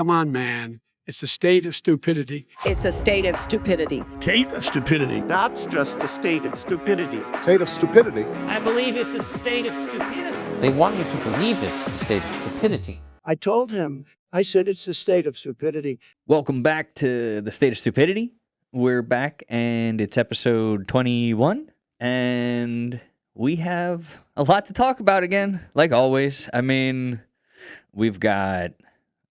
Come on, man. It's a state of stupidity. It's a state of stupidity. State of stupidity. That's just a state of stupidity. State of stupidity. I believe it's a state of stupidity. They want you to believe it's the state of stupidity. I told him. I said it's a state of stupidity. Welcome back to the State of Stupidity. We're back, and it's episode 21, and we have a lot to talk about again, like always. I mean, we've got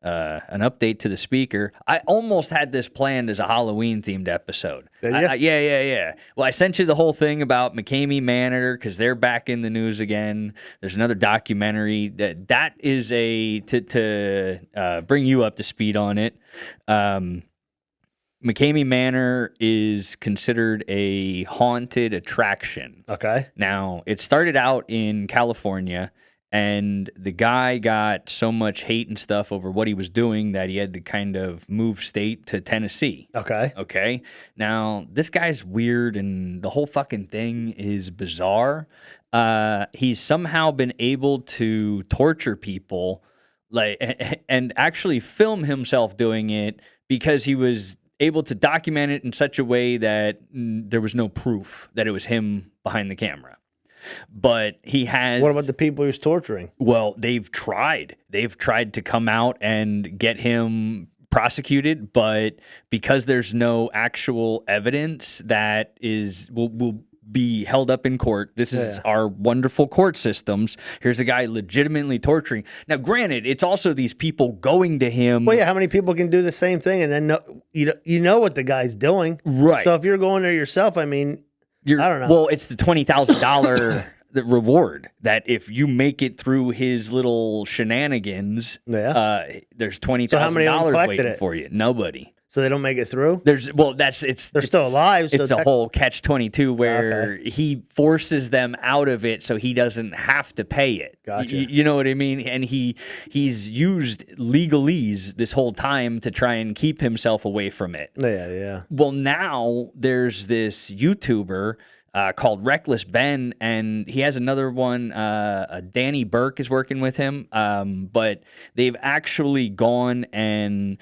an update to the speaker. I almost had this planned as a Halloween-themed episode. Yeah. Well, I sent you the whole thing about McKamey Manor because they're back in the news again. There's another documentary that is to bring you up to speed on it. McKamey Manor is considered a haunted attraction. Okay. Now, it started out in California, and the guy got so much hate and stuff over what he was doing that he had to kind of move state to Tennessee. Okay. Now, this guy's weird, and the whole fucking thing is bizarre. He's somehow been able to torture people, and actually film himself doing it because he was able to document it in such a way that there was no proof that it was him behind the camera. But he has... What about the people he was torturing? Well, they've tried. They've tried to come out and get him prosecuted, but because there's no actual evidence that will be held up in court. This is our wonderful court systems. Here's a guy legitimately torturing. Now, granted, it's also these people going to him. Well, yeah, how many people can do the same thing and then you know what the guy's doing? Right. So if you're going there yourself, I mean... I don't know. Well, it's the $20,000 the reward that if you make it through his little shenanigans, there's $20,000 waiting for you. Nobody. So they don't make it through? They're still alive. So it's a whole catch-22 where he forces them out of it so he doesn't have to pay it. Gotcha. You know what I mean? And he's used legalese this whole time to try and keep himself away from it. Yeah. Well, now there's this YouTuber called Reckless Ben, and he has another one. Danny Burke is working with him, but they've actually gone and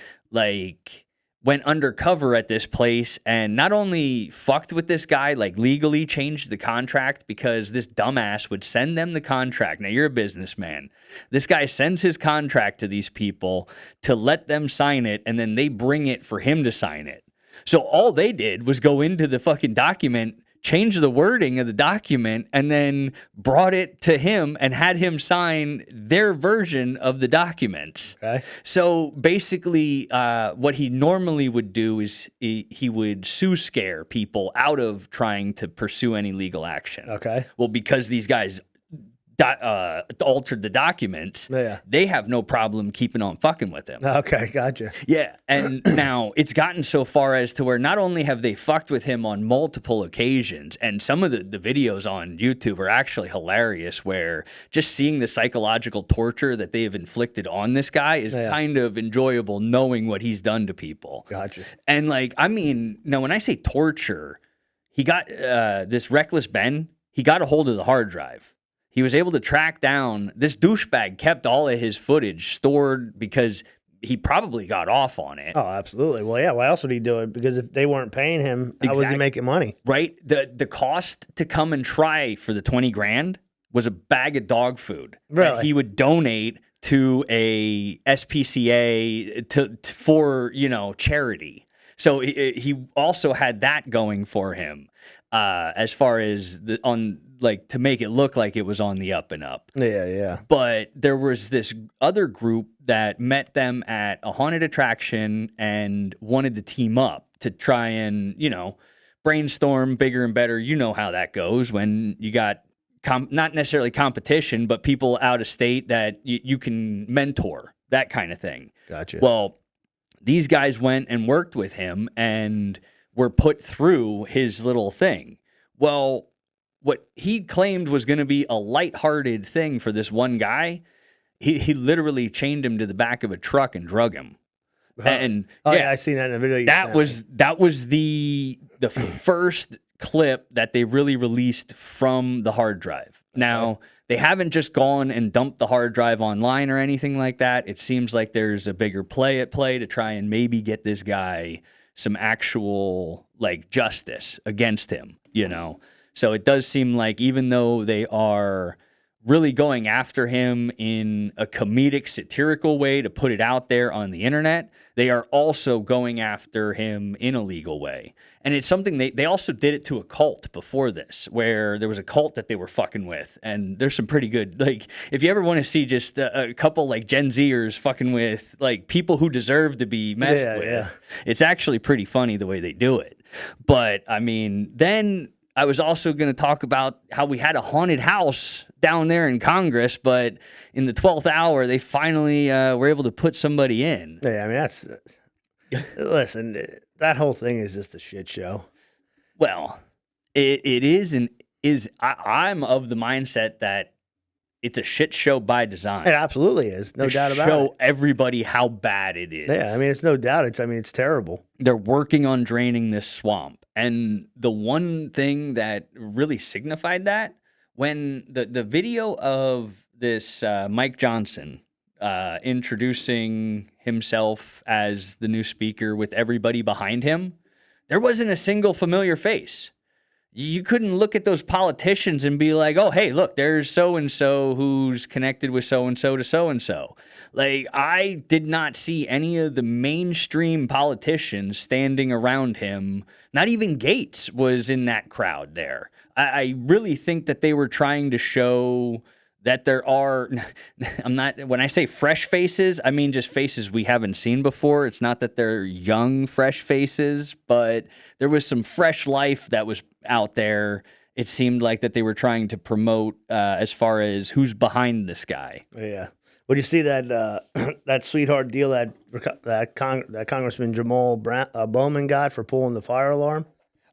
went undercover at this place and not only fucked with this guy, legally changed the contract because this dumbass would send them the contract. Now, you're a businessman. This guy sends his contract to these people to let them sign it, and then they bring it for him to sign it. So all they did was go into the fucking document, change the wording of the document, and then brought it to him and had him sign their version of the document. Okay. So basically, what he normally would do is he would scare people out of trying to pursue any legal action. Okay. Well, because these guys altered the document, they have no problem keeping on fucking with him. Okay, gotcha. Yeah, and now it's gotten so far as to where not only have they fucked with him on multiple occasions, and some of the videos on YouTube are actually hilarious, where just seeing the psychological torture that they have inflicted on this guy is kind of enjoyable, knowing what he's done to people. Gotcha. And now when I say torture, he got this Reckless Ben, he got a hold of the hard drive. He was able to track down, this douchebag kept all of his footage stored because he probably got off on it. Oh, absolutely. Well, yeah, why else would he do it? Because if they weren't paying him, how was he making money? Right? The cost to come and try for the $20,000 was a bag of dog food. Really? He would donate to a SPCA for charity. So he also had that going for him as far as to make it look like it was on the up and up. Yeah. But there was this other group that met them at a haunted attraction and wanted to team up to try and, brainstorm bigger and better. You know how that goes when you got not necessarily competition, but people out of state that you can mentor, that kind of thing. Gotcha. Well, these guys went and worked with him and were put through his little thing. Well, what he claimed was going to be a lighthearted thing for this one guy, he literally chained him to the back of a truck and drug him. And I seen that in the video. That was the first clip that they really released from the hard drive. Now, they haven't just gone and dumped the hard drive online or anything like that. It seems like there's a bigger play at play to try and maybe get this guy some actual, like, justice against him, you know? So it does seem like even though they are really going after him in a comedic, satirical way to put it out there on the internet, they are also going after him in a legal way. And it's something they also did it to a cult before this, where there was a cult that they were fucking with. And there's some pretty good, like, if you ever want to see just a couple like Gen Zers fucking with like people who deserve to be messed with, it's actually pretty funny the way they do it. But I mean, then I was also going to talk about how we had a haunted house down there in Congress, but in the 12th hour, they finally were able to put somebody in. Yeah, I mean, that's... listen, that whole thing is just a shit show. Well, it is and is... I'm of the mindset that it's a shit show by design. It absolutely is. No doubt about it. Show everybody how bad it is. Yeah, I mean, it's no doubt. It's terrible. They're working on draining this swamp. And the one thing that really signified that, when the video of this Mike Johnson introducing himself as the new speaker with everybody behind him, there wasn't a single familiar face. You couldn't look at those politicians and be like, oh, hey, look, there's so-and-so who's connected with so-and-so to so-and-so. Like, I did not see any of the mainstream politicians standing around him. Not even Gates was in that crowd there. I really think that they were trying to show that there are, when I say fresh faces, I mean just faces we haven't seen before. It's not that they're young, fresh faces, but there was some fresh life that was out there. It seemed like that they were trying to promote as far as who's behind this guy. Yeah. Well, you see that that sweetheart deal that Congressman Jamal Bowman got for pulling the fire alarm?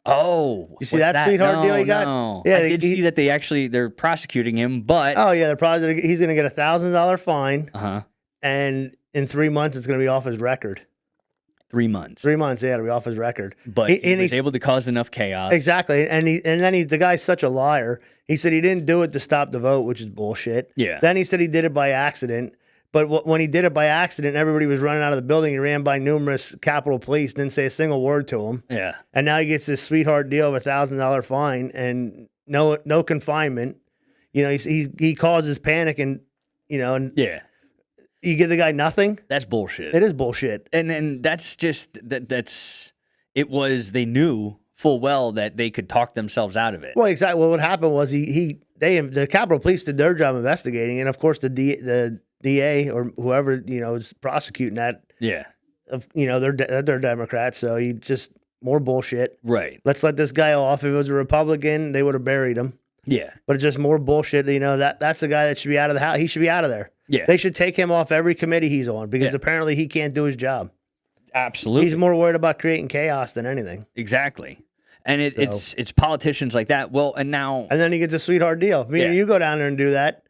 Oh, you see that sweetheart deal he got? No. Yeah, I did see that they're prosecuting him, but yeah, he's going to get $1,000 fine, and in 3 months it's going to be off his record. 3 months. 3 months, yeah, it'll be off his record. But he was able to cause enough chaos. Exactly, and then the guy's such a liar. He said he didn't do it to stop the vote, which is bullshit. Yeah. Then he said he did it by accident. But when he did it by accident, everybody was running out of the building. He ran by numerous Capitol Police, didn't say a single word to him. Yeah. And now he gets this sweetheart deal of $1,000 fine and no confinement. You know, he causes panic and yeah. You give the guy nothing. That's bullshit. It is bullshit. And that's just they knew full well that they could talk themselves out of it. Well, exactly. Well, what happened was the Capitol Police did their job investigating, and of course the DA or whoever is prosecuting that. Yeah. They're Democrats, so he just more bullshit. Right. Let's let this guy off. If it was a Republican, they would have buried him. Yeah. But it's just more bullshit. That's the guy that should be out of the house. He should be out of there. Yeah. They should take him off every committee he's on because apparently he can't do his job. Absolutely. He's more worried about creating chaos than anything. Exactly. And it's politicians like that. Well, and then he gets a sweetheart deal. If you go down there and do that,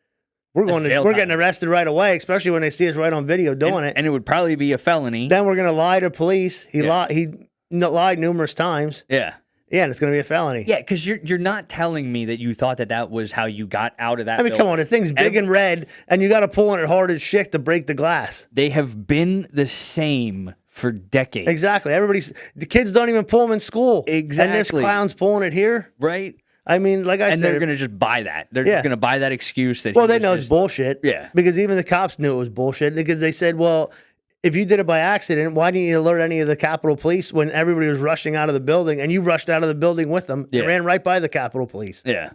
we're getting arrested right away, especially when they see us right on video doing it. And it would probably be a felony. Then we're going to lie to police. He lied numerous times. Yeah. Yeah, and it's going to be a felony. Yeah, because you're not telling me that you thought that was how you got out of that. I mean, come on, the thing's big and red, and you got to pull on it hard as shit to break the glass. They have been the same for decades. Exactly. The kids don't even pull them in school. Exactly. And this clown's pulling it here. Right. I mean, like I said. And they're going to just buy that. They're just going to buy that excuse that. Well, they know it's bullshit. Yeah. Because even the cops knew it was bullshit because they said, well, if you did it by accident, why didn't you alert any of the Capitol Police when everybody was rushing out of the building and you rushed out of the building with them? Yeah. You ran right by the Capitol Police. Yeah.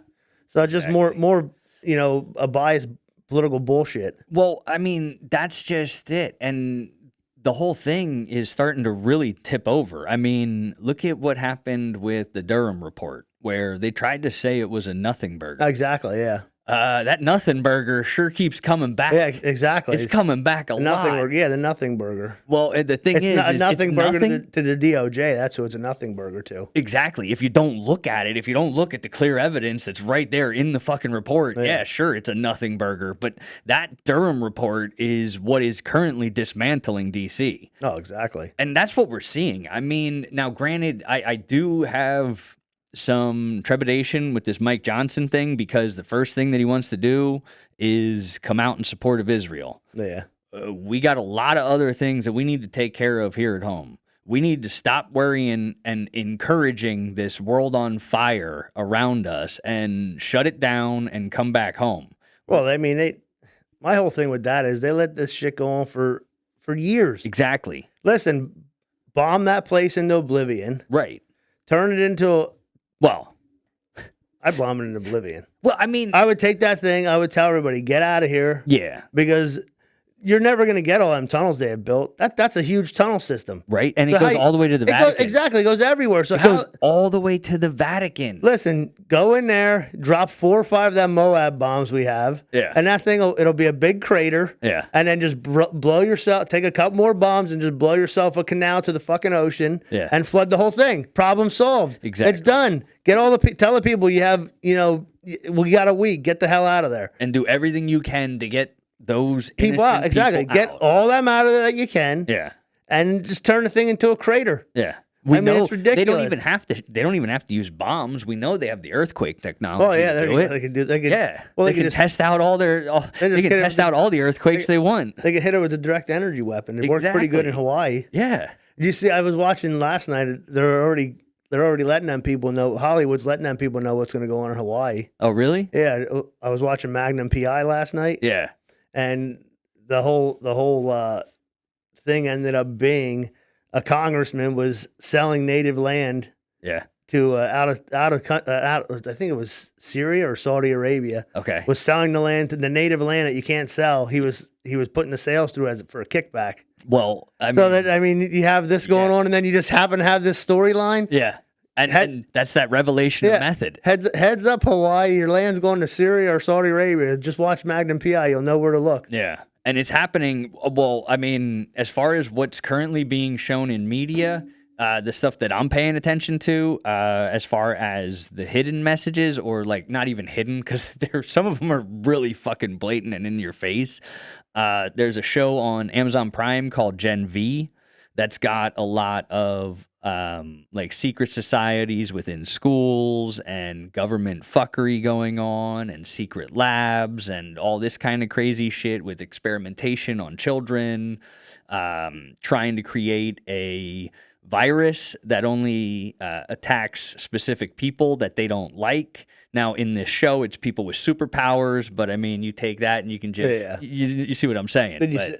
So just more, a biased political bullshit. Well, I mean, that's just it. And the whole thing is starting to really tip over. I mean, look at what happened with the Durham report, where they tried to say it was a nothing burger. Exactly, yeah. That nothing burger sure keeps coming back. Yeah, exactly. It's coming back a lot. The nothing burger. Well, the thing is a nothing burger nothing to the DOJ. That's who it's a nothing burger to. Exactly. If you don't look at it, if you don't look at the clear evidence that's right there in the fucking report, yeah, sure, it's a nothing burger. But that Durham report is what is currently dismantling D.C. Oh, exactly. And that's what we're seeing. I mean, now granted, I do have some trepidation with this Mike Johnson thing because the first thing that he wants to do is come out in support of Israel. Yeah. We got a lot of other things that we need to take care of here at home. We need to stop worrying and encouraging this world on fire around us and shut it down and come back home. Well, I mean, my whole thing with that is they let this shit go on for years. Exactly. Listen, bomb that place into oblivion. Right. Turn it into Well, I'd bomb it in oblivion. well, I mean, I would take that thing. I would tell everybody, get out of here. yeah. Because you're never going to get all them tunnels they have built. That's a huge tunnel system. Right. And So it goes how- all the way to the Vatican. Exactly. It goes everywhere. So It goes all the way to the Vatican. listen, go in there, drop 4 or 5 of them Moab bombs we have. Yeah. And that thing, it'll be a big crater. Yeah. And then just blow yourself, take a couple more bombs and just blow yourself a canal to the fucking ocean. Yeah. And flood the whole thing. Problem solved. Exactly. It's done. Get all tell the people you have, we got a week. Get the hell out of there. And do everything you can to get those People out. innocent Exactly. people Get out. all them out of there that you can. Yeah. And just turn the thing into a crater. Yeah. I mean, it's They ridiculous. don't even have to. They don't even have to use bombs. We know they have the earthquake technology. Oh yeah, to do they it. could do. They could. Yeah. Well, they they could can just test out all their. They just can get it test with out all the earthquakes they want. They could hit it with a direct energy weapon. It works pretty good in Exactly. Hawaii. Yeah. You see, I was watching last night. They're already letting them people know. Hollywood's letting them people know what's going to go on in Hawaii. Oh really? Yeah, I was watching Magnum PI last night, Yeah. and the whole thing ended up being a congressman was selling native land Yeah. to out. I think it was Syria or Saudi Arabia. Okay. Was selling the land to the native land that you can't sell. He was putting the sales through as for a kickback. Well, I mean, you have this going on, and then you just happen to have this storyline. yeah. And that's that revelation of method. Heads up, Hawaii. Your land's going to Syria or Saudi Arabia. Just watch Magnum PI. You'll know where to look. Yeah. And it's happening. Well, I mean, as far as what's currently being shown in media, the stuff that I'm paying attention to, as far as the hidden messages, or like not even hidden, because some of them are really fucking blatant and in your face. There's a show on Amazon Prime called Gen V that's got a lot of like secret societies within schools and government fuckery going on and secret labs and all this kind of crazy shit with experimentation on children, trying to create a virus that only attacks specific people that they don't like. Now, in this show, it's people with superpowers, but I mean, you take that and you can just, you see what I'm saying. Did you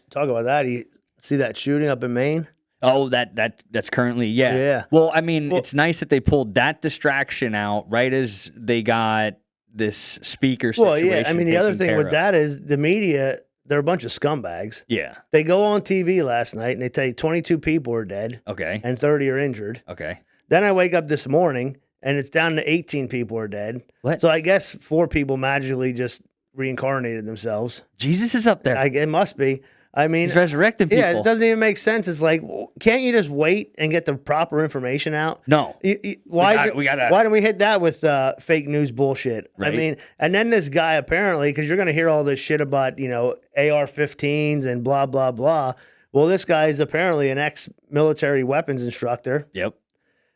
talk about that? You see that shooting up in Maine? Oh, that's currently, yeah. Yeah. Well, I mean, it's nice that they pulled that distraction out right as they got this speaker situation. Well, yeah. I mean, the other taken thing care with of. that is the media, they're a bunch of scumbags. Yeah. They go on TV last night and they tell you 22 people are dead Okay. and 30 are injured. Okay. Then I wake up this morning and it's down to 18 people are dead. What? So I guess 4 people magically just reincarnated themselves. Jesus is up there. It must be. I mean, He's resurrecting people. yeah, it doesn't even make sense. It's like, can't you just wait and get the proper information out? No. Why gotta- don't we hit that with fake news bullshit? I Right. mean, and then this guy apparently, because you're going to hear all this shit about, AR-15s and blah, blah, blah. Well, this guy is apparently an ex-military weapons instructor Yep.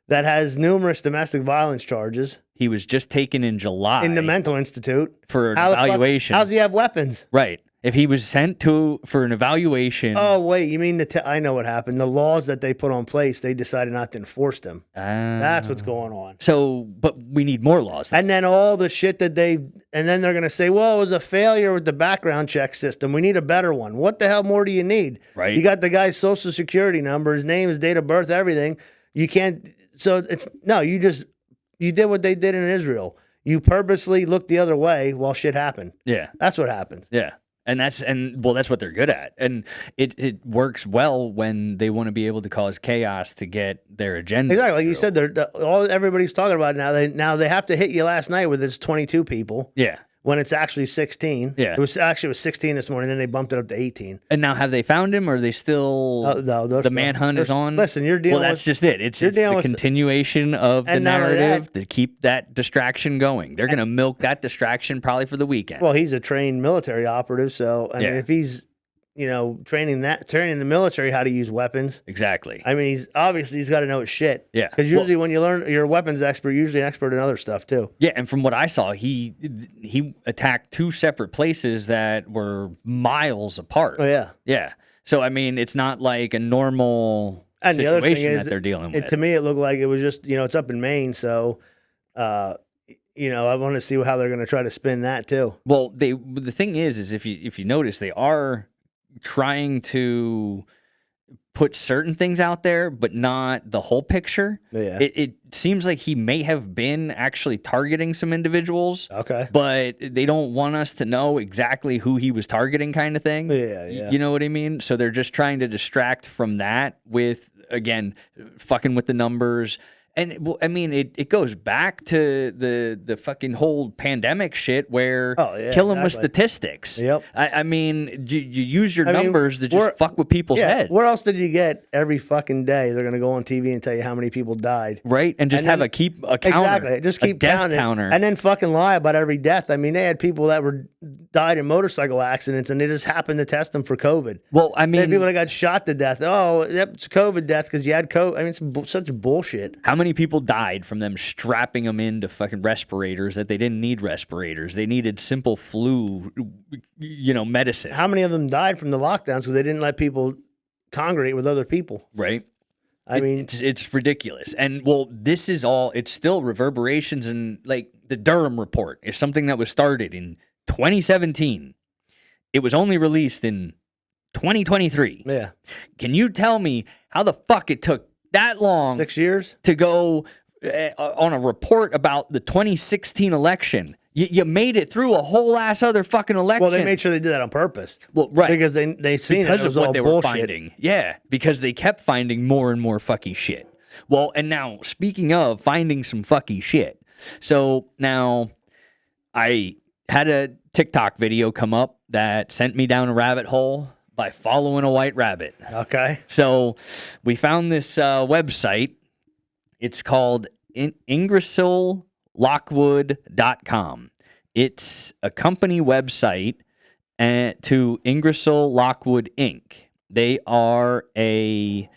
that has numerous domestic violence charges He was just taken in July in the mental institute. for an How the fuck- evaluation. How's he have weapons? Right. If he was sent for an evaluation. Oh, wait, you mean I know what happened. The laws that they put on place, they decided not to enforce them. That's what's going on. So, but we need more laws. And then all the shit and then they're going to say, well, it was a failure with the background check system. We need a better one. What the hell more do you need? Right. You got the guy's social security number, his name, his date of birth, everything. You can't, you did what they did in Israel. You purposely looked the other way while shit happened. Yeah. That's what happened. Yeah. And that's what they're good at. And it works well when they want to be able to cause chaos to get their agenda. Exactly. Like you said, everybody's talking about it now. They have to hit you last night with it's 22 people. Yeah. When it's actually 16. Yeah. It was 16 this morning, then they bumped it up to 18. And now have they found him, or are they still No, the manhunt is on? Listen, you're dealing Well, that's with, just it. It's you're the dealing with- continuation of the and not only narrative to keep that distraction going. They're going to milk that distraction probably for the weekend. Well, he's a trained military operative, so I mean, Yeah. if he's training the military how to use weapons. Exactly. I mean, he's got to know his shit. Yeah. Because usually when you learn, you're a weapons expert, you're usually an expert in other stuff too. Yeah, and from what I saw, he attacked 2 separate places that were miles apart. Oh yeah. Yeah. So I mean, it's not like a normal And the other thing situation is, that they're dealing with. to me, it looked like it was just, it's up in Maine, so, I want to see how they're going to try to spin that too. Well, the thing is if you notice, they are trying to put certain things out there, but not the whole picture. Yeah. It seems like he may have been actually targeting some individuals. Okay. But they don't want us to know exactly who he was targeting, kind of thing. Yeah, yeah. You know what I mean? So they're just trying to distract from that with, again, fucking with the numbers. And well, I mean, it goes back to the fucking whole pandemic shit where killing with statistics. Yep. I mean, you use your numbers to just fuck with people's heads. Where else did you get every fucking day they're going to go on TV and tell you how many people died? Right? And just have a counter. Exactly. Just keep counting. Counter. And then fucking lie about every death. I mean, they had people that died in motorcycle accidents and they just happened to test them for COVID. Well, I mean, they had people that got shot to death. Oh, yep, it's COVID death because you had COVID. I mean, it's such bullshit. How many people died from them strapping them into fucking respirators that they didn't need respirators? They needed simple flu, medicine. How many of them died from the lockdowns because they didn't let people congregate with other people? Right. I mean, it's ridiculous. And well, this is all, it's still reverberations, and like the Durham report is something that was started in 2017. It was only released in 2023. Yeah. Can you tell me how the fuck it took that long 6 years to go on a report about the 2016 election? You made it through a whole ass other fucking election. Well, they made sure they did that on purpose. Well, right. Because they seen because it was of what all they were bullshit. finding. Yeah, because they kept finding more and more fucky shit. Well, and now speaking of finding some fucky shit. So now I had a TikTok video come up that sent me down a rabbit hole by following a white rabbit. Okay. So we found this website. It's called IngersollLockwood.com. It's a company website to Ingersoll Lockwood Inc. They are a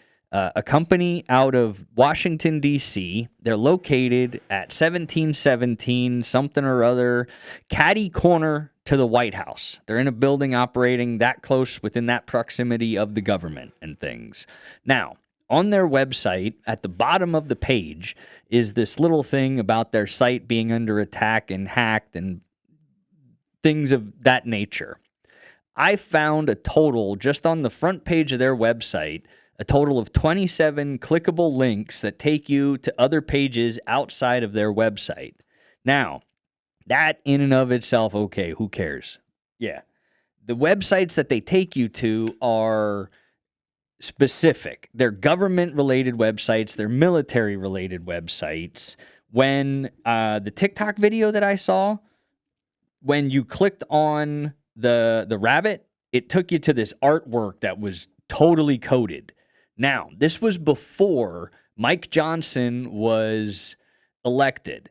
company out of Washington, D.C. They're located at 1717 something or other, catty corner to the White House. They're in a building operating that close within that proximity of the government and things. Now, on their website, at the bottom of the page, is this little thing about their site being under attack and hacked and things of that nature. I found a total, just on the front page of their website, a total of 27 clickable links that take you to other pages outside of their website. Now, that in and of itself, okay, who cares? Yeah. The websites that they take you to are specific. They're government-related websites. They're military-related websites. When the TikTok video that I saw, when you clicked on the rabbit, it took you to this artwork that was totally coded. Now, this was before Mike Johnson was elected.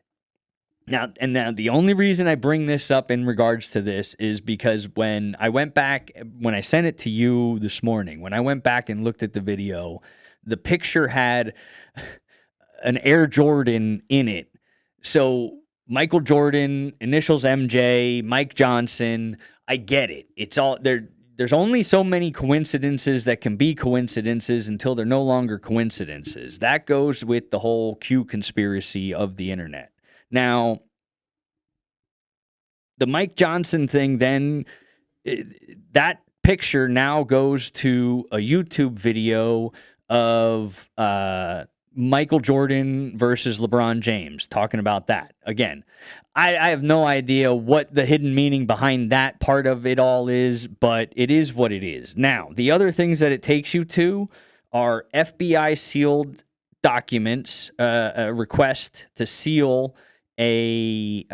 Now the only reason I bring this up in regards to this is because when I sent it to you this morning, when I went back and looked at the video, the picture had an Air Jordan in it. So Michael Jordan, initials MJ, Mike Johnson, I get it. It's all there. There's only so many coincidences that can be coincidences until they're no longer coincidences. That goes with the whole Q conspiracy of the internet. Now, the Mike Johnson thing, then, that picture now goes to a YouTube video of Michael Jordan versus LeBron James, talking about that. Again, I have no idea what the hidden meaning behind that part of it all is, but it is what it is. Now, the other things that it takes you to are FBI sealed documents, a request to seal a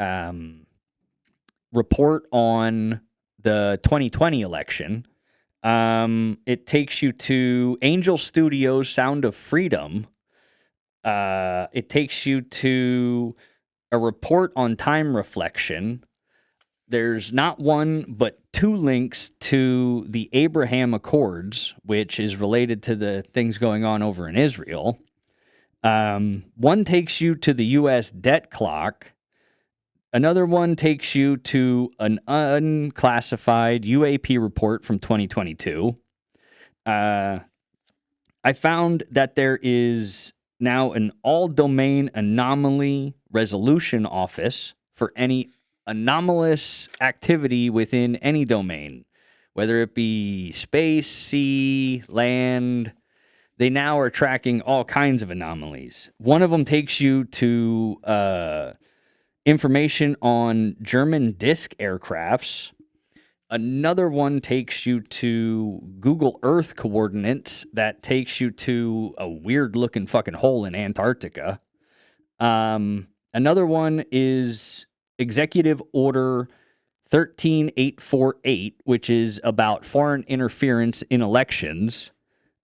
report on the 2020 election. It takes you to Angel Studios' Sound of Freedom. It takes you to a report on time reflection. there's not one, but two links to the Abraham Accords, which is related to the things going on over in Israel. One takes you to the U.S. debt clock. Another one takes you to an unclassified UAP report from 2022. I found that there is now an all-domain anomaly resolution office for any anomalous activity within any domain, whether it be space, sea, land. They now are tracking all kinds of anomalies. One of them takes you to information on German disc aircrafts. Another one takes you to Google Earth coordinates that takes you to a weird-looking fucking hole in Antarctica. Another one is Executive Order 13848, which is about foreign interference in elections.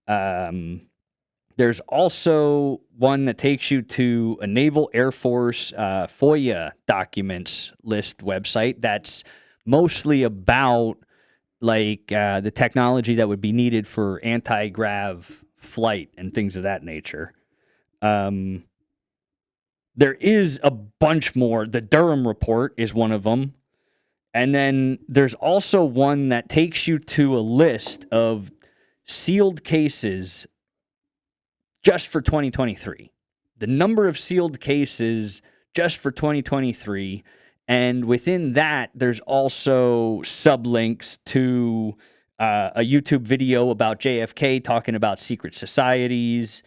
There's also one that takes you to a Naval Air Force FOIA documents list website that's mostly about like the technology that would be needed for anti-grav flight and things of that nature. There is a bunch more. The Durham report is one of them. And then there's also one that takes you to a list of sealed cases just for 2023. The number of sealed cases just for 2023. And within that, there's also sublinks to a YouTube video about JFK talking about secret societies,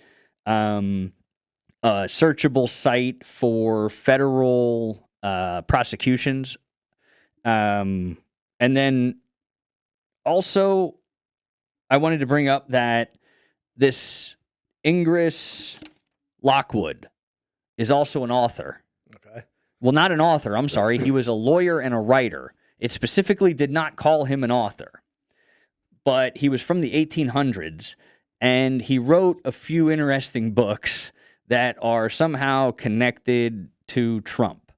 a searchable site for federal prosecutions. And then also, I wanted to bring up that this Ingris Lockwood is also an author. Okay. Well, not an author. I'm sorry. He was a lawyer and a writer. It specifically did not call him an author. But he was from the 1800s, and he wrote a few interesting books that are somehow connected to Trump.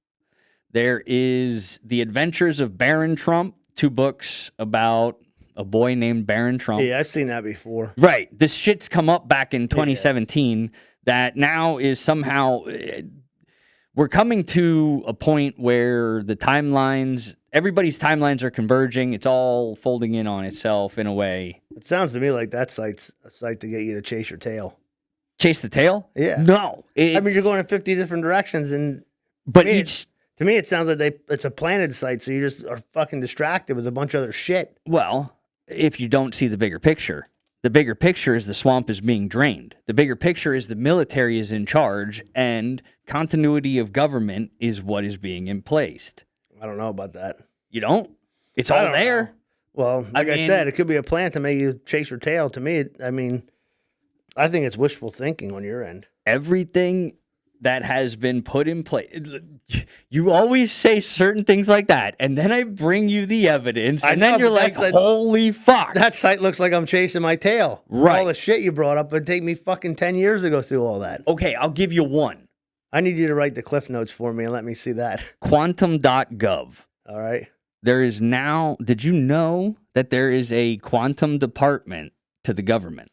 There is The Adventures of Baron Trump, 2 books about a boy named Baron Trump. Yeah, I've seen that before. Right. This shit's come up back in 2017 that now is somehow... We're coming to a point where the timelines, everybody's timelines are converging. It's all folding in on itself in a way. It sounds to me like that site's a site to get you to chase your tail. Chase the tail? Yeah. No. I mean, you're going in 50 different directions, and But to me, it sounds like it's a planted site, so you just are fucking distracted with a bunch of other shit. Well, if you don't see the bigger picture. The bigger picture is the swamp is being drained. The bigger picture is the military is in charge, and continuity of government is what is being in place. I don't know about that. You don't? It's all there. Know. Well, like I said, it could be a plan to make you chase your tail. To me, I think it's wishful thinking on your end. Everything that has been put in place. You always say certain things like that, and then I bring you the evidence, and then you're like, holy fuck. That site looks like I'm chasing my tail. Right. All the shit you brought up would take me fucking 10 years to go through all that. Okay, I'll give you one. I need you to write the cliff notes for me and let me see that. Quantum.gov. All right. There is now, did you know that there is a quantum department to the government?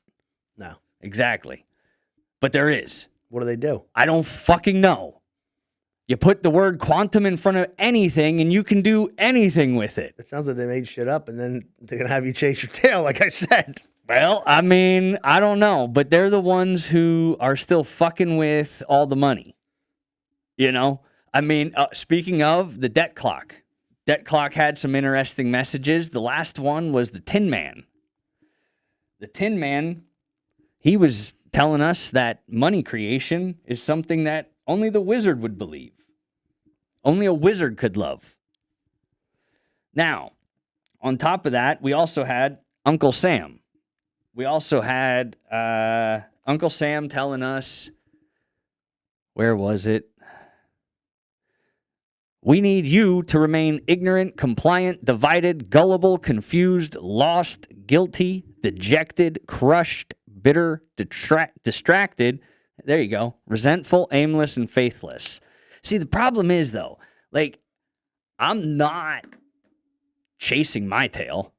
No. Exactly. But there is. What do they do? I don't fucking know. You put the word quantum in front of anything and you can do anything with it. It sounds like they made shit up and then they're going to have you chase your tail, like I said. Well, I mean, I don't know, but they're the ones who are still fucking with all the money. You know? I mean, speaking of the debt clock. Debt clock had some interesting messages. The last one was the Tin Man. The Tin Man, he was telling us that money creation is something that only the wizard would believe. Only a wizard could love. Now, on top of that, we also had Uncle Sam. We also had Uncle Sam telling us, where was it? We need you to remain ignorant, compliant, divided, gullible, confused, lost, guilty, dejected, crushed, bitter, distracted, there you go, resentful, aimless, and faithless. See, the problem is, though, like, I'm not chasing my tail.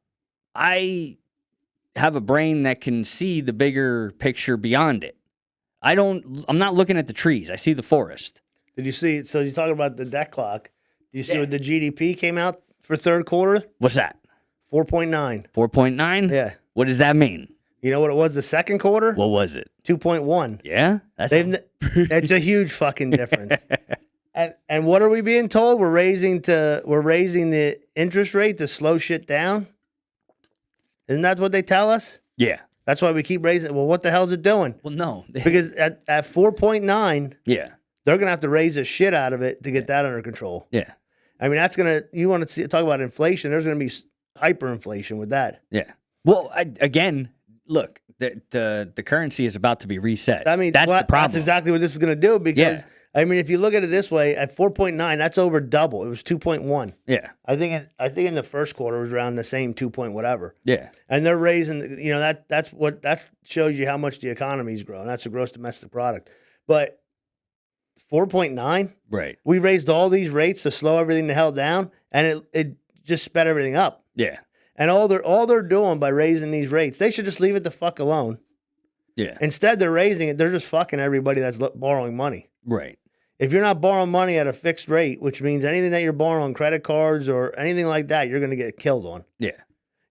I have a brain that can see the bigger picture beyond it. I'm not looking at the trees. I see the forest. Did you see? So you're talking about the debt clock. Did you see what the GDP came out for third quarter? What's that? 4.9. 4.9? Yeah. What does that mean? You know what it was the second quarter? What was it? 2.1. Yeah? That's It's a huge fucking difference. And what are we being told? We're raising the interest rate to slow shit down. Isn't that what they tell us? Yeah. That's why we keep raising. Well, what the hell's it doing? Well, no. Because at 4.9, Yeah. they're gonna have to raise the shit out of it to get that under control. Yeah. I mean, that's gonna. You want to talk about inflation? There's gonna be hyperinflation with that. Yeah. Well, again, look, the currency is about to be reset. I mean, that's the problem. That's exactly what this is gonna do. Because Yeah. I mean, if you look at it this way, at 4.9, that's over double. It was 2.1. Yeah. I think in the first quarter it was around the same 2 point whatever. Yeah. And they're raising. You know that shows you how much the economy's grown. That's the gross domestic product. But 4.9. Right. We raised all these rates to slow everything the hell down, and it just sped everything up. Yeah. And all they're doing by raising these rates, they should just leave it the fuck alone. Yeah. Instead, they're raising it. They're just fucking everybody that's borrowing money. Right. If you're not borrowing money at a fixed rate, which means anything that you're borrowing on credit cards or anything like that, you're going to get killed on. Yeah.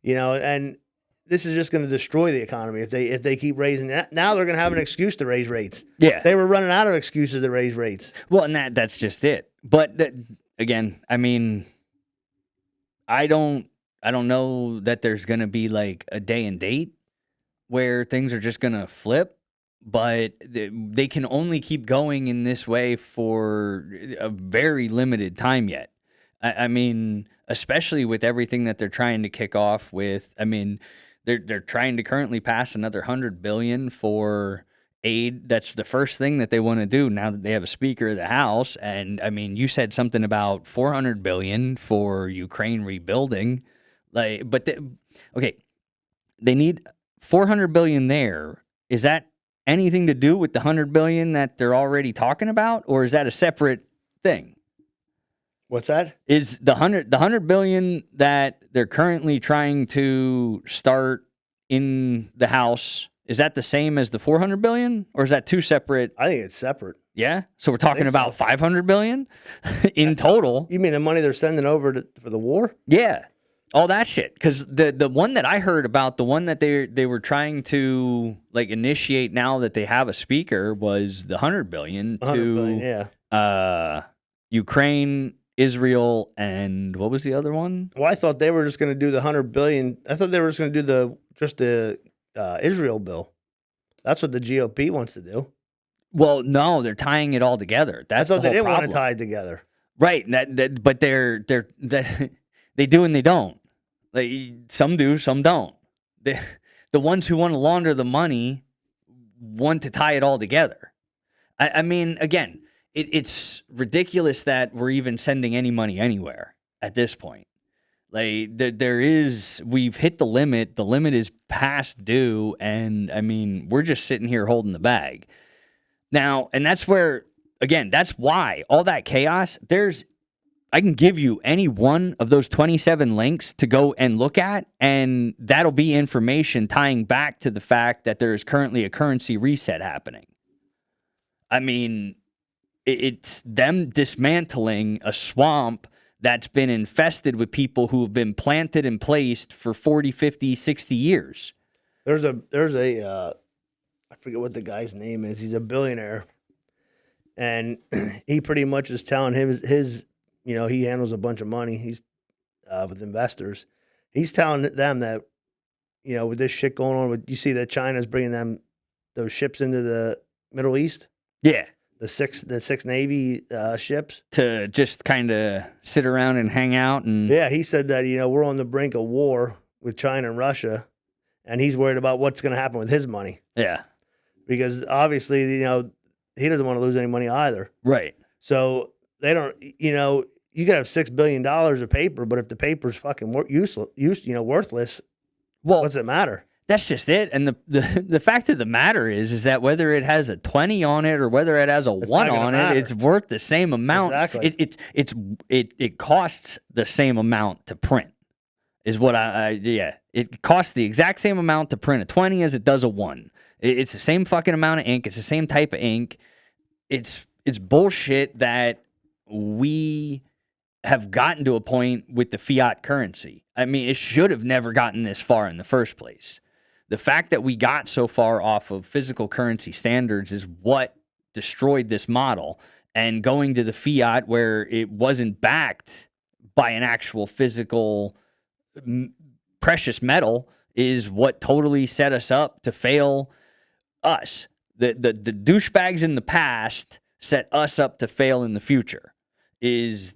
You know, and this is just going to destroy the economy if they keep raising that. Now they're going to have an excuse to raise rates. Yeah. They were running out of excuses to raise rates. Well, and that's just it. But again, I mean, I don't know that there's going to be like a day and date where things are just going to flip, but they can only keep going in this way for a very limited time yet. I mean, especially with everything that they're trying to kick off with. I mean, they're trying to currently pass another $100 billion for aid. That's the first thing that they want to do now that they have a Speaker of the House. And I mean, you said something about $400 billion for Ukraine rebuilding. Like, but okay, they need $400 billion there. Is that anything to do with the $100 billion that they're already talking about, or is that a separate thing? What's that? Is the $100 billion that they're currently trying to start in the House, is that the same as the $400 billion, or is that two separate? I think it's separate. Yeah, so we're talking about $500 billion in total. You mean the money they're sending over for the war? Yeah, all that shit. Because the one that I heard about, the one that they were trying to like initiate now that they have a speaker, was the $100 billion to $100 billion, Ukraine, Israel, and what was the other one? Well, I thought they were just going to do the $100 billion. I thought they were just going to do the Israel bill. That's what the GOP wants to do. Well, no, they're tying it all together. That's I thought the they whole didn't want problem. to tie it together. Right. But they do and they don't. Like, some do, some don't. The ones who want to launder the money want to tie it all together. I mean, again, it's ridiculous that we're even sending any money anywhere at this point. Like, we've hit the limit. The limit is past due, and I mean, we're just sitting here holding the bag. Now, and that's where, again, that's why all that chaos, I can give you any one of those 27 links to go and look at, and that'll be information tying back to the fact that there is currently a currency reset happening. I mean, it's them dismantling a swamp that's been infested with people who have been planted and placed for 40, 50, 60 years. There's a I forget what the guy's name is. He's a billionaire, and he pretty much is telling his you know, he handles a bunch of money. He's with investors. He's telling them that, you know, with this shit going on, you see that China's bringing those ships into the Middle East. Yeah. The six Navy ships to just kind of sit around and hang out. And yeah, he said that, you know, we're on the brink of war with China and Russia, and he's worried about what's going to happen with his money. Yeah, because obviously, you know, he doesn't want to lose any money either. Right. So they don't. You know, you could have $6 billion of paper, but if the paper's fucking worthless, well, what's it matter? That's just it. And the fact of the matter is that whether it has a 20 on it or whether it has a 1 on it, it's worth the same amount. Exactly. It costs the same amount to print. is what yeah. It costs the exact same amount to print a 20 as it does a 1. It's the same fucking amount of ink. It's the same type of ink. It's bullshit that we have gotten to a point with the fiat currency. I mean, it should have never gotten this far in the first place. The fact that we got so far off of physical currency standards is what destroyed this model. And going to the fiat where it wasn't backed by an actual physical precious metal is what totally set us up to fail us. The douchebags in the past set us up to fail in the future, is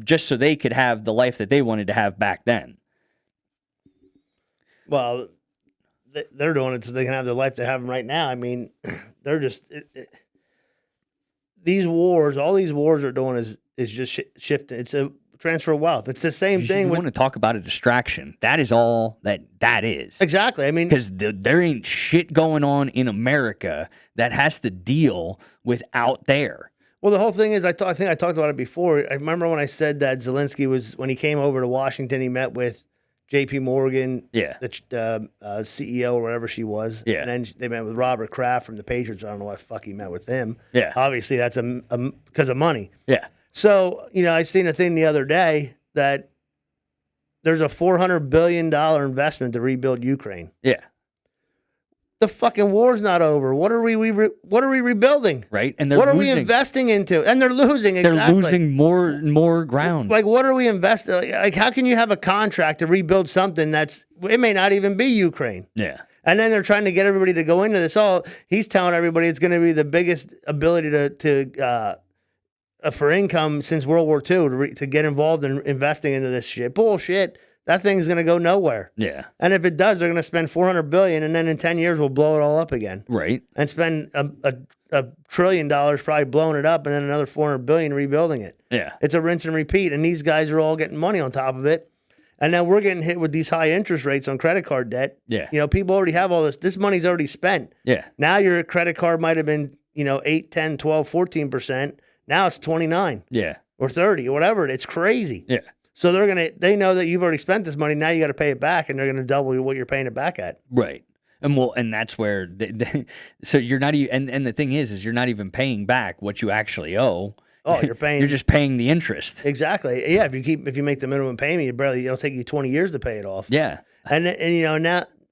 just so they could have the life that they wanted to have back then. Well, they're doing it so they can have the life they have right now. I mean, they're just these wars. All these wars are doing is just shifting. It's a transfer of wealth. It's the same thing. You want to talk about a distraction? That is all that is. Exactly. I mean, because there ain't shit going on in America that has to deal with out there. Well, the whole thing is, I think I talked about it before. I remember when I said that Zelensky when he came over to Washington, he met with J.P. Morgan, the CEO or whatever she was. Yeah. And then they met with Robert Kraft from the Patriots. I don't know why the fuck he met with him. Yeah. Obviously, that's because of money. Yeah. So, I seen a thing the other day that there's a $400 billion investment to rebuild Ukraine. Yeah. The fucking war's not over. What are we rebuilding? Right. And what are we investing into? And they're losing. Exactly. They're losing more ground. Like, what are we investing? Like, how can you have a contract to rebuild something it may not even be Ukraine? Yeah. And then they're trying to get everybody to go into this. He's telling everybody it's going to be the biggest ability to for income since World War II to get involved in investing into this shit. Bullshit. That thing's going to go nowhere. Yeah. And if it does, they're going to spend $400 billion, and then in 10 years we'll blow it all up again. Right. And spend a $1 trillion probably blowing it up, and then another $400 billion rebuilding it. Yeah. It's a rinse and repeat, and these guys are all getting money on top of it. And then we're getting hit with these high interest rates on credit card debt. Yeah. People already have all this. This money's already spent. Yeah. Now your credit card might have been, 8, 10, 12, 14%. Now it's 29. Yeah. Or 30 or whatever. It's crazy. Yeah. So they know that you've already spent this money. Now you got to pay it back, and they're going to double what you're paying it back at. Right. And that's where so you're not even, and the thing is you're not even paying back what you actually owe. Oh, you're paying. You're just paying the interest. Exactly. Yeah. If you make the minimum payment, it'll take you 20 years to pay it off. Yeah. And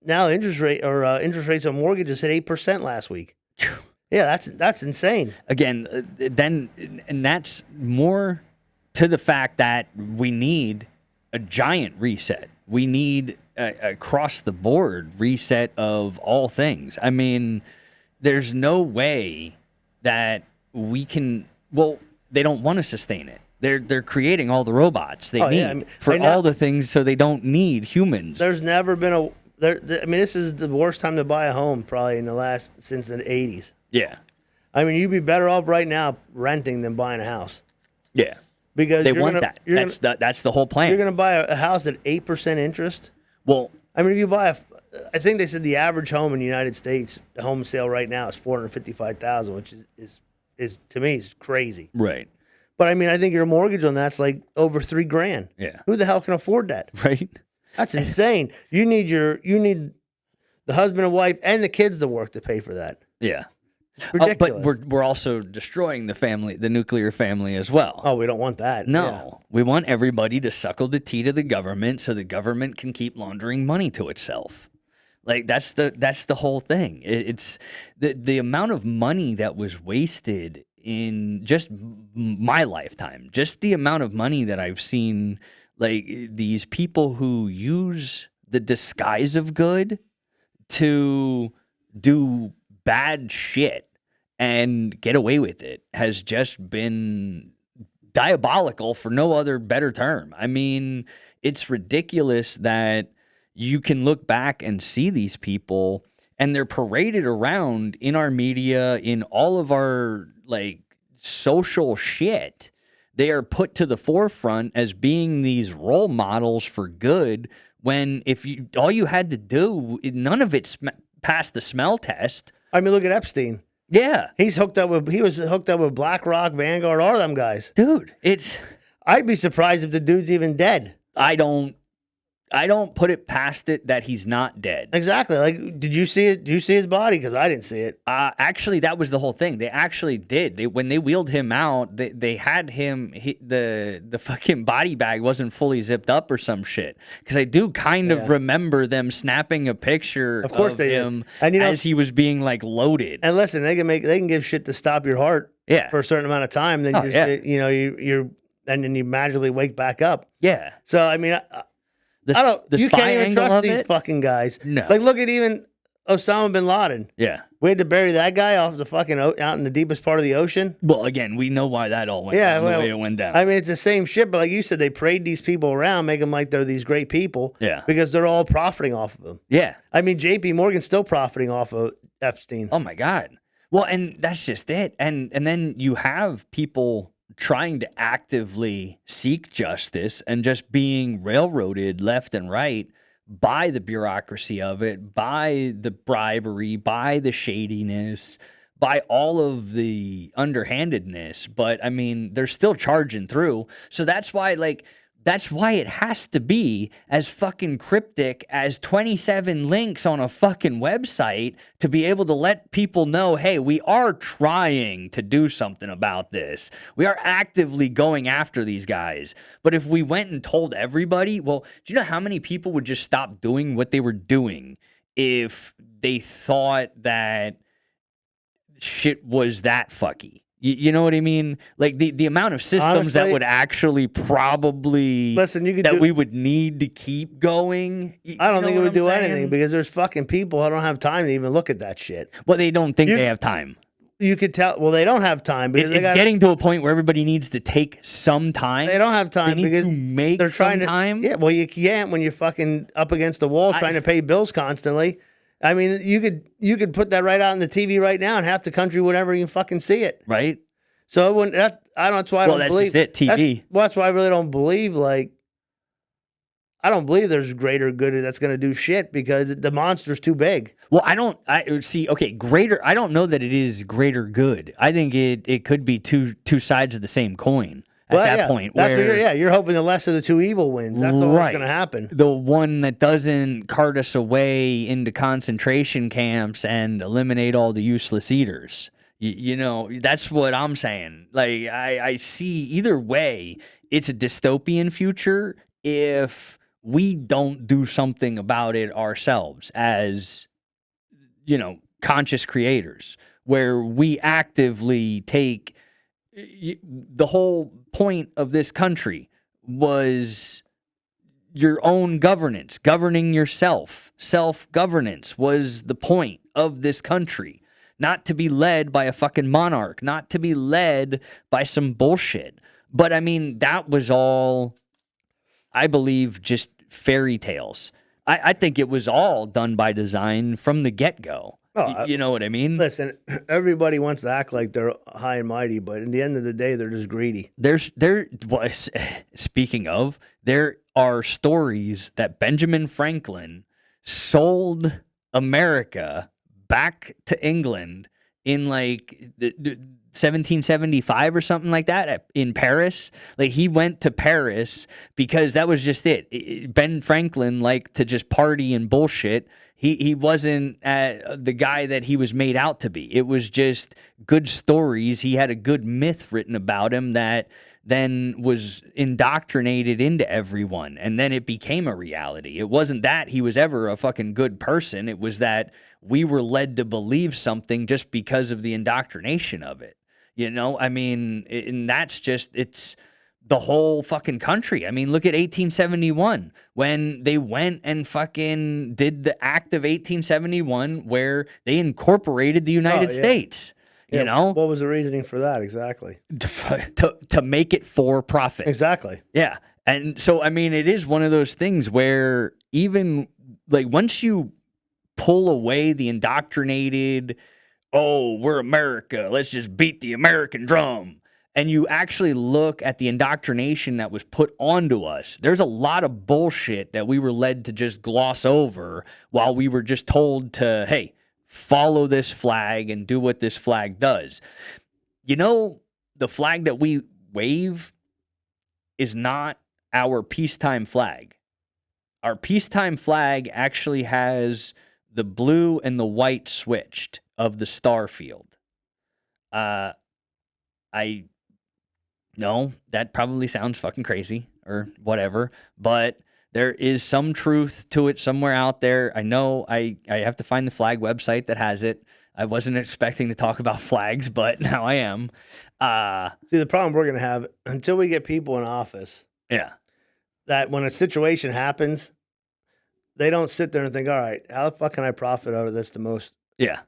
now interest rates on mortgages hit 8% last week. Yeah, that's insane. Again, and that's more to the fact that we need a giant reset. We need a across-the-board reset of all things. I mean, there's no way that we can... Well, they don't want to sustain it. They're creating all the robots they need for all the things, so they don't need humans. There's never been this is the worst time to buy a home probably since the 80s. Yeah. I mean, you'd be better off right now renting than buying a house. Yeah. Because they want that. That's the whole plan. You're going to buy a house at 8% interest? Well, I mean, if you buy I think they said the average home in the United States, the home sale right now is $455,000, which is to me is crazy. Right. But I mean, I think your mortgage on that's like over $3,000. Yeah. Who the hell can afford that? Right. That's insane. You need the husband and wife and the kids to work to pay for that. Yeah. Ridiculous. But we're also destroying the nuclear family as well. Oh, we don't want that. No, Yeah. we want everybody to suckle the teat of the government so the government can keep laundering money to itself. Like that's the whole thing. It's the amount of money that was wasted in just my lifetime. Just the amount of money that I've seen, like these people who use the disguise of good to do bad shit and get away with it has just been diabolical for no other better term. I mean, it's ridiculous that you can look back and see these people and they're paraded around in our media, in all of our like social shit. They are put to the forefront as being these role models for good when all you had to do, none of it passed the smell test. I mean, look at Epstein. Yeah. He was hooked up with BlackRock, Vanguard, all of them guys. Dude, I'd be surprised if the dude's even dead. I don't I don't put it past it that he's not dead. Exactly. Like, did you see it? Did you see his body? Because I didn't see it. Actually, that was the whole thing. They actually did. When they wheeled him out, they had him. The fucking body bag wasn't fully zipped up or some shit. Because I do kind of remember them snapping a picture of him and, as he was being like loaded. And listen, they can give shit to stop your heart for a certain amount of time. Then you're and then you magically wake back up. Yeah. So I mean, I don't. You can't even trust these fucking guys. No. Like, look at even Osama bin Laden. Yeah. We had to bury that guy off the fucking out in the deepest part of the ocean. Well, again, we know why that all went down the way it went down. I mean, it's the same shit, but like you said, they parade these people around, make them like they're these great people. Yeah. Because they're all profiting off of them. Yeah. I mean, J.P. Morgan's still profiting off of Epstein. Oh my God. Well, and that's just it. And then you have people trying to actively seek justice and just being railroaded left and right by the bureaucracy of it, by the bribery, by the shadiness, by all of the underhandedness. But I mean, they're still charging through. So that's why it has to be as fucking cryptic as 27 links on a fucking website to be able to let people know, hey, we are trying to do something about this. We are actively going after these guys. But if we went and told everybody, well, do you know how many people would just stop doing what they were doing if they thought that shit was that fucky? You know what I mean? Like the amount of systems Honestly, that would actually probably we would need to keep going. I don't think it would do anything because there's fucking people who don't have time to even look at that shit. Well, they don't think they have time. You could tell. Well, they don't have time because it's getting to a point where everybody needs to take some time. They don't have time they need because to make they're trying to time. Yeah, well, you can't when you're fucking up against the wall trying to pay bills constantly. I mean, you could put that right out on the TV right now, and half the country would never even fucking see it. Right. So it wouldn't. That's why I don't believe. Just it. TV. That's why I really don't believe. Like, I don't believe there's greater good that's going to do shit because the monster's too big. Well, I see. Okay, greater. I don't know that it is greater good. I think it could be two sides of the same coin. At that point, that's where you're hoping the less of the two evil wins. That's what's going to happen. The one that doesn't cart us away into concentration camps and eliminate all the useless eaters. You know, that's what I'm saying. Like, I see either way, it's a dystopian future if we don't do something about it ourselves as, conscious creators, where we actively take. The whole point of this country was your own governance, governing yourself. Self-governance was the point of this country. Not to be led by a fucking monarch, not to be led by some bullshit. But I mean, that was all, I believe, just fairy tales. I think it was all done by design from the get-go. Oh, you know what I mean? Listen, everybody wants to act like they're high and mighty, but in the end of the day, they're just greedy. Speaking of, there are stories that Benjamin Franklin sold America back to England in like 1775 or something like that in Paris. Like, he went to Paris because that was just it. Ben Franklin liked to just party and bullshit. He wasn't the guy that he was made out to be. It was just good stories. He had a good myth written about him that then was indoctrinated into everyone, and then it became a reality. It wasn't that he was ever a fucking good person. It was that we were led to believe something just because of the indoctrination of it. I mean, and that's just, it's the whole fucking country. I mean, look at 1871 when they went and fucking did the act of 1871 where they incorporated the United States. What was the reasoning for that exactly? To make it for profit. Exactly. Yeah. And so, I mean, it is one of those things where even like once you pull away the indoctrinated, oh, we're America, let's just beat the American drum, and you actually look at the indoctrination that was put onto us, there's a lot of bullshit that we were led to just gloss over while we were just told to, hey, follow this flag and do what this flag does. The flag that we wave is not our peacetime flag. our peacetime flag actually has the blue and the white switched of the star field. I know that probably sounds fucking crazy or whatever, but there is some truth to it somewhere out there. I know I have to find the flag website that has it. I wasn't expecting to talk about flags, but now I am. See, the problem we're going to have until we get people in office, Yeah. that when a situation happens, they don't sit there and think, all right, how the fuck can I profit out of this the most? Yeah.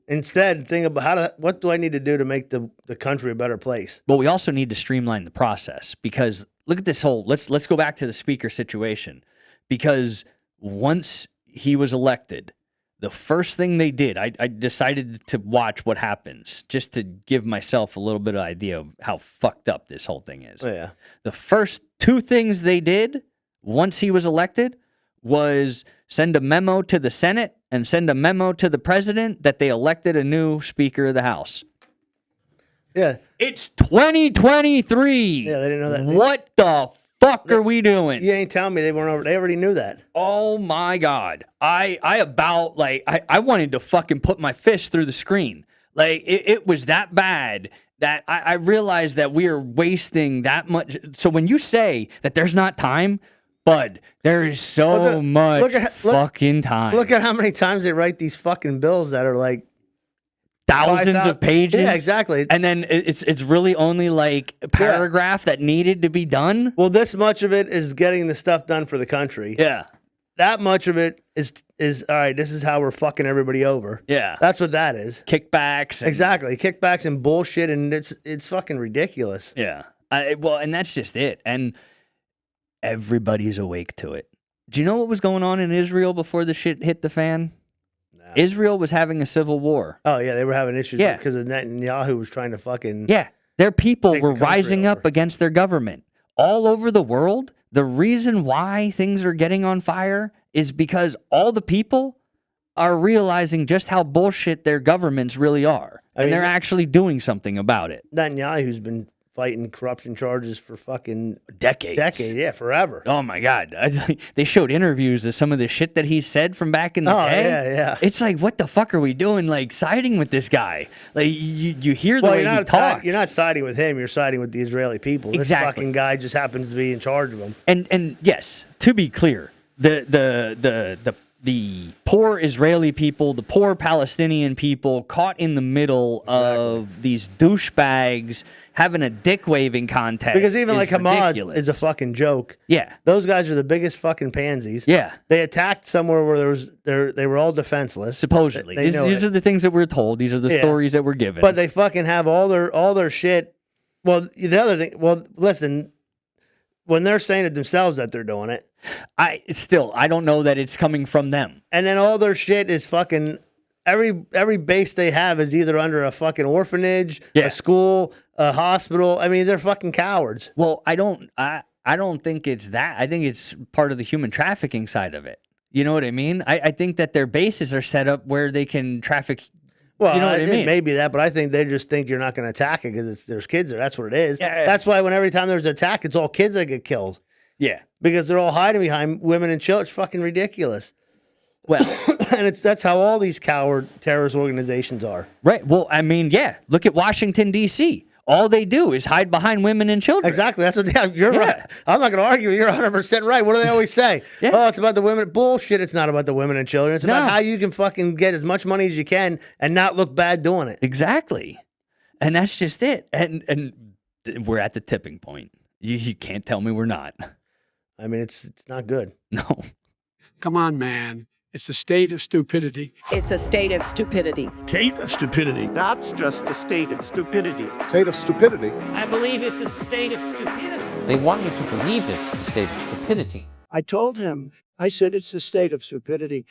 Instead, think about what do I need to do to make the country a better place? But we also need to streamline the process because look at this whole let's go back to the speaker situation. Because once he was elected, the first thing they did, I decided to watch what happens just to give myself a little bit of idea of how fucked up this whole thing is. Oh, yeah. The first two things they did once he was elected was send a memo to the Senate and send a memo to the president that they elected a new Speaker of the House. Yeah. It's 2023. Yeah, they didn't know that. What the fuck are we doing? You ain't telling me they weren't over. They already knew that. Oh my God. I wanted to fucking put my fist through the screen. Like it was that bad that I realized that we are wasting that much. So when you say that there's not time, bud, there is so much fucking time. Look at how many times they write these fucking bills that are like thousands of pages. Yeah, exactly. And then it's really only like a paragraph that needed to be done. Well, this much of it is getting the stuff done for the country. Yeah. That much of it is all right, this is how we're fucking everybody over. Yeah. That's what that is. Kickbacks. Exactly. Kickbacks and bullshit, and it's fucking ridiculous. Yeah. Well, and that's just it. And everybody's awake to it. Do you know what was going on in Israel before the shit hit the fan? Nah. Israel was having a civil war. Oh, yeah, they were having issues Yeah. because of Netanyahu was trying to fucking... Yeah. Their people Take were the country rising up over. against their government. All over the world, the reason why things are getting on fire is because all the people are realizing just how bullshit their governments really are. I And mean, they're actually doing something about it. Netanyahu's been fighting corruption charges for fucking Decades. yeah, forever. Oh my God. They showed interviews of some of the shit that he said from back in the day. yeah. It's like, what the fuck are we doing? Like siding with this guy? Like you hear the way he talks. You're not siding with him. You're siding with the Israeli people. This Exactly. fucking guy just happens to be in charge of them. And yes, to be clear, the poor Israeli people, the poor Palestinian people caught in the middle of these douchebags having a dick waving contest. Because even like Hamas ridiculous. is a fucking joke. Yeah. Those guys are the biggest fucking pansies. Yeah. They attacked somewhere where they were all defenseless. Supposedly. They know These it. are the things that we're told. These are the Yeah. stories that we're given. But they fucking have all their shit. Well, the other thing, listen, when they're saying it themselves that they're doing it, I don't know that it's coming from them. and then all their shit is fucking every base they have is either under a fucking orphanage, Yeah. a school, a hospital. I mean, they're fucking cowards. Well, I don't think it's that. I think it's part of the human trafficking side of it. You know what I mean? I think that their bases are set up where they can traffic. Well, you know what I it mean? may be that, but I think they just think you're not going to attack it because there's kids there. That's what it is. Yeah. That's why every time there's an attack, it's all kids that get killed Yeah. because they're all hiding behind women and children. It's fucking ridiculous. Well, And that's how all these coward terrorist organizations are. right. Well, I mean, yeah. Look at Washington, D.C. All they do is hide behind women and children. Exactly. That's what you're Yeah. right. I'm not going to argue. You're 100% right. What do they always say? Yeah. Oh, it's about the women. Bullshit. It's not about the women and children. It's about No. how you can fucking get as much money as you can and not look bad doing it. Exactly. And that's just it. And we're at the tipping point. You can't tell me we're not. I mean, it's not good. No. Come on, man. It's a state of stupidity. It's a state of stupidity. State of stupidity. That's just a state of stupidity. State of stupidity. I believe it's a state of stupidity. They want you to believe it's the state of stupidity. I told him. I said it's a state of stupidity.